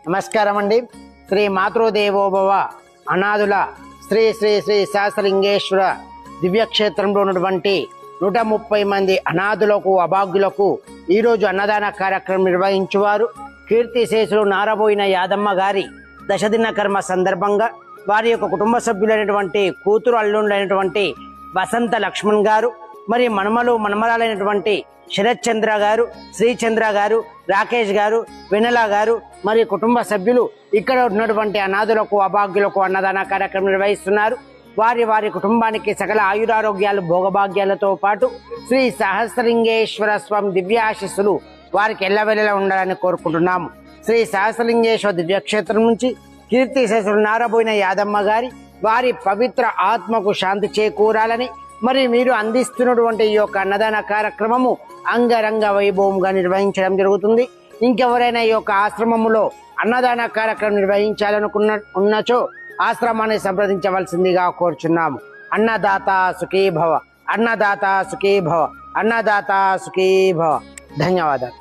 నమస్కారం అండి. శ్రీ మాతృదేవోభవ అనాథుల శ్రీ శ్రీ శ్రీ సహస్రలింగేశ్వర దివ్యక్షేత్రంలో ఉన్నటువంటి 130 మంది అనాథులకు అభాగ్యులకు ఈరోజు అన్నదాన కార్యక్రమం నిర్వహించువారు కీర్తిశేషులు నారబోయిన యాదమ్మ గారి దశదిన కర్మ సందర్భంగా వారి యొక్క కుటుంబ సభ్యులైనటువంటి కూతురు అల్లుండైనటువంటి వసంత లక్ష్మణ్ గారు, మరి మనమలు మనమరాలైనటువంటి శరత్ చంద్ర గారు, శ్రీచంద్ర గారు, రాకేష్ గారు, వెనెల గారు, మరి కుటుంబ సభ్యులు ఇక్కడ ఉన్నటువంటి అనాథులకు అభాగ్యులకు అన్నదాన కార్యక్రమం నిర్వహిస్తున్నారు. వారి వారి కుటుంబానికి సకల ఆయురారోగ్యాలు భోగభాగ్యాలతో పాటు శ్రీ సహస్రలింగేశ్వర స్వామి దివ్య ఆశీస్సులు వారికి ఎల్లవెల్లలా ఉండాలని కోరుకుంటున్నాము. శ్రీ సహస్రలింగేశ్వర దివ్యక్షేత్రం నుంచి కీర్తిశేషులు నారబోయిన యాదమ్మ గారి వారి పవిత్ర ఆత్మకు శాంతి చేకూరాలని, మరి మీరు అందిస్తున్నటువంటి ఈ యొక్క అన్నదాన కార్యక్రమము అంగరంగ వైభవంగా నిర్వహించడం జరుగుతుంది. ఇంకెవరైనా ఈ యొక్క ఆశ్రమములో అన్నదాన కార్యక్రమం ఉన్నచో ఆశ్రమాన్ని సంప్రదించవలసిందిగా కోరుచున్నాము. అన్నదాత సుఖీ భవ, అన్నదాత సుఖీ భవ, అన్నదాత సుఖీ భవ. ధన్యవాదాలు.